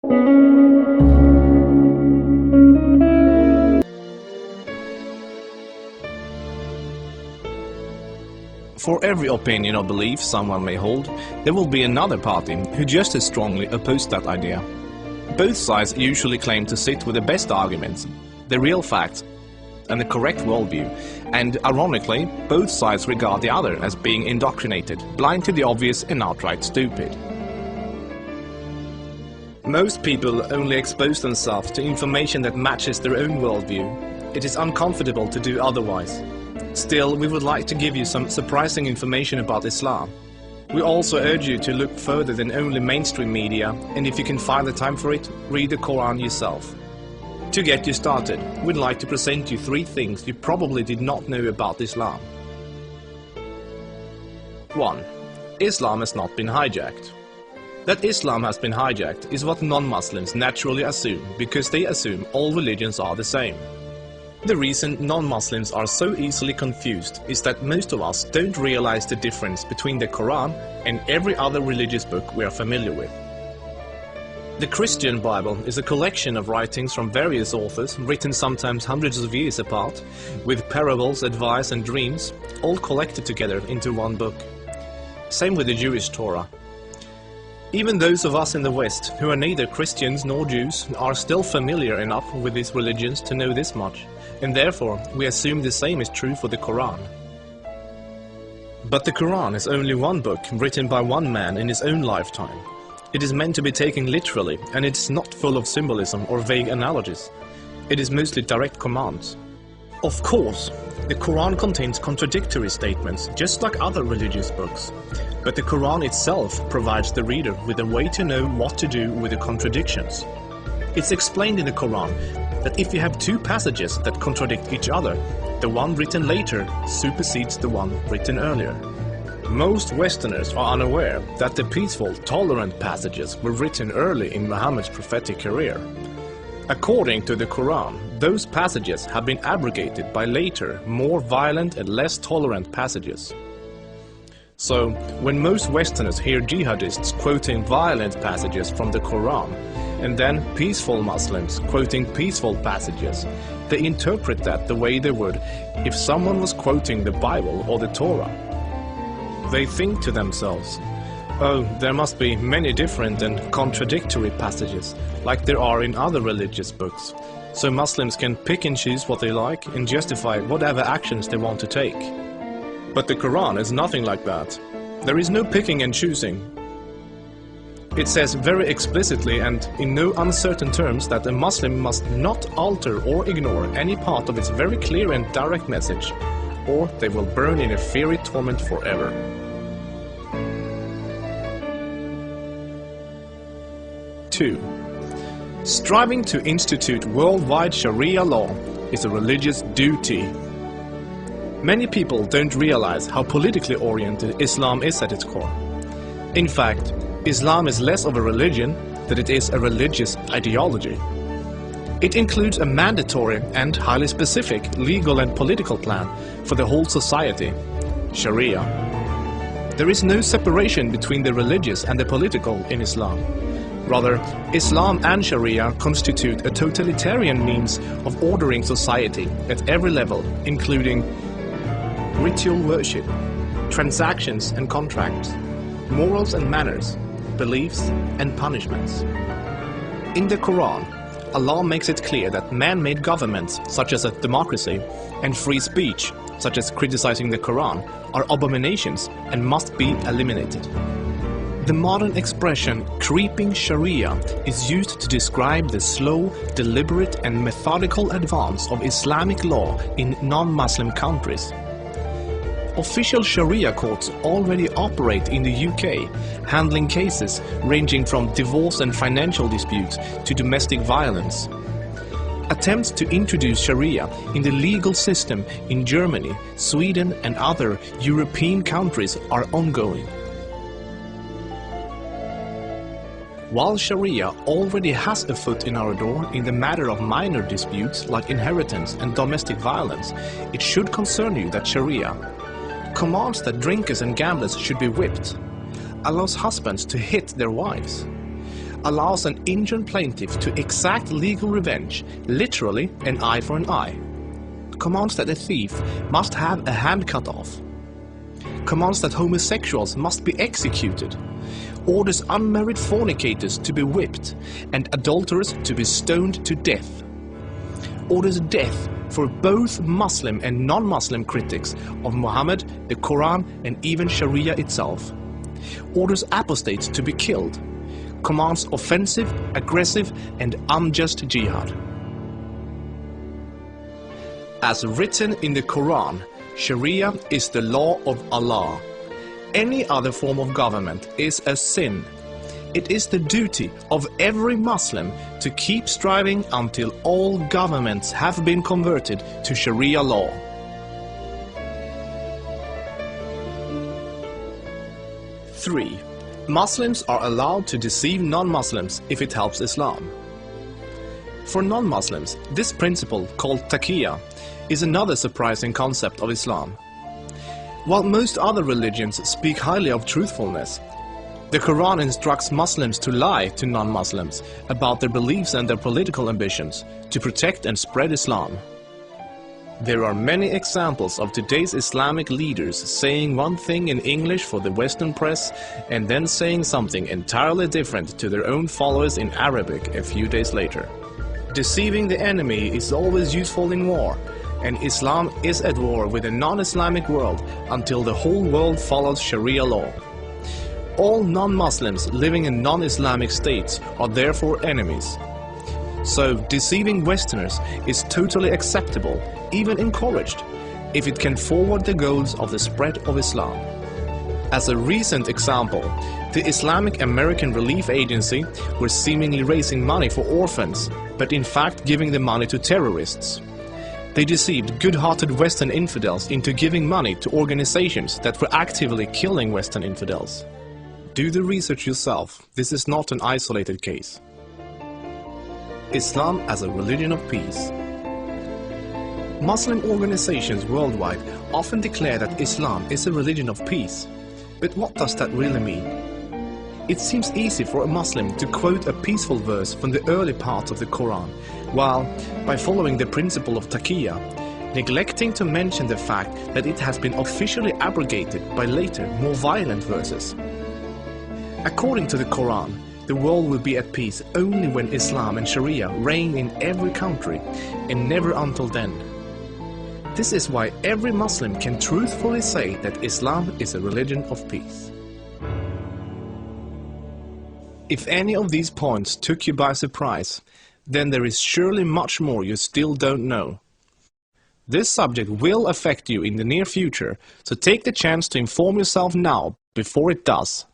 For every opinion or belief someone may hold, there will be another party who just as strongly oppose that idea. Both sides usually claim to sit with the best arguments, the real facts, and the correct worldview, and ironically, both sides regard the other as being indoctrinated, blind to the obvious and outright stupid. Most people only expose themselves to information that matches their own worldview. It is uncomfortable to do otherwise. Still, we would like to give you some surprising information about Islam. We also urge you to look further than only mainstream media, and if you can find the time for it, read the Quran yourself. To get you started, we'd like to present you 3 things you probably did not know about Islam. 1. Islam has not been hijacked. That Islam has been hijacked is what non-Muslims naturally assume, because they assume all religions are the same. The reason non-Muslims are so easily confused is that most of us don't realize the difference between the Quran and every other religious book we are familiar with. The Christian Bible is a collection of writings from various authors, written sometimes hundreds of years apart, with parables, advice and dreams, all collected together into one book. Same with the Jewish Torah. Even those of us in the West, who are neither Christians nor Jews, are still familiar enough with these religions to know this much, and therefore we assume the same is true for the Quran. But the Quran is only one book written by one man in his own lifetime. It is meant to be taken literally, and it is not full of symbolism or vague analogies. It is mostly direct commands. Of course, the Quran contains contradictory statements, just like other religious books. But the Quran itself provides the reader with a way to know what to do with the contradictions. It's explained in the Quran that if you have 2 passages that contradict each other, the one written later supersedes the one written earlier. Most Westerners are unaware that the peaceful, tolerant passages were written early in Muhammad's prophetic career. According to the Quran, those passages have been abrogated by later, more violent and less tolerant passages. So, when most Westerners hear jihadists quoting violent passages from the Quran, and then peaceful Muslims quoting peaceful passages, they interpret that the way they would if someone was quoting the Bible or the Torah. They think to themselves, oh, there must be many different and contradictory passages, like there are in other religious books, so Muslims can pick and choose what they like and justify whatever actions they want to take. But the Quran is nothing like that. There is no picking and choosing. It says very explicitly and in no uncertain terms that a Muslim must not alter or ignore any part of its very clear and direct message, or they will burn in a fiery torment forever. Two. Striving to institute worldwide Sharia law is a religious duty. Many people don't realize how politically oriented Islam is at its core. In fact, Islam is less of a religion than it is a religious ideology. It includes a mandatory and highly specific legal and political plan for the whole society, Sharia. There is no separation between the religious and the political in Islam. Rather, Islam and Sharia constitute a totalitarian means of ordering society at every level, including ritual worship, transactions and contracts, morals and manners, beliefs and punishments. In the Quran, Allah makes it clear that man-made governments, such as a democracy, and free speech, such as criticizing the Quran, are abominations and must be eliminated. The modern expression creeping Sharia is used to describe the slow, deliberate and methodical advance of Islamic law in non-Muslim countries. Official Sharia courts already operate in the UK, handling cases ranging from divorce and financial disputes to domestic violence. Attempts to introduce Sharia in the legal system in Germany, Sweden and other European countries are ongoing. While Sharia already has a foot in our door in the matter of minor disputes like inheritance and domestic violence, it should concern you that Sharia commands that drinkers and gamblers should be whipped, allows husbands to hit their wives, allows an injured plaintiff to exact legal revenge, literally an eye for an eye. Commands that a thief must have a hand cut off. Commands that homosexuals must be executed. Orders unmarried fornicators to be whipped and adulterers to be stoned to death. Orders death for both Muslim and non-Muslim critics of Muhammad, the Quran, and even Sharia itself. Orders apostates to be killed. Commands offensive, aggressive, and unjust jihad. As written in the Quran, Sharia is the law of Allah. Any other form of government is a sin. It is the duty of every Muslim to keep striving until all governments have been converted to Sharia law. Three, Muslims are allowed to deceive non-Muslims if it helps Islam. For non-Muslims, this principle, called taqiyya, is another surprising concept of Islam. While most other religions speak highly of truthfulness, the Quran instructs Muslims to lie to non-Muslims about their beliefs and their political ambitions to protect and spread Islam. There are many examples of today's Islamic leaders saying one thing in English for the Western press and then saying something entirely different to their own followers in Arabic a few days later. Deceiving the enemy is always useful in war, and Islam is at war with the non-Islamic world until the whole world follows Sharia law. All non-Muslims living in non-Islamic states are therefore enemies. So deceiving Westerners is totally acceptable, even encouraged, if it can forward the goals of the spread of Islam. As a recent example, the Islamic American Relief Agency was seemingly raising money for orphans, but in fact giving the money to terrorists. They deceived good-hearted Western infidels into giving money to organizations that were actively killing Western infidels. Do the research yourself. This is not an isolated case. Islam as a religion of peace. Muslim organizations worldwide often declare that Islam is a religion of peace. But what does that really mean? It seems easy for a Muslim to quote a peaceful verse from the early parts of the Quran, while, by following the principle of taqiyya, neglecting to mention the fact that it has been officially abrogated by later, more violent verses. According to the Quran, the world will be at peace only when Islam and Sharia reign in every country, and never until then. This is why every Muslim can truthfully say that Islam is a religion of peace. If any of these points took you by surprise, then there is surely much more you still don't know. This subject will affect you in the near future, so take the chance to inform yourself now before it does.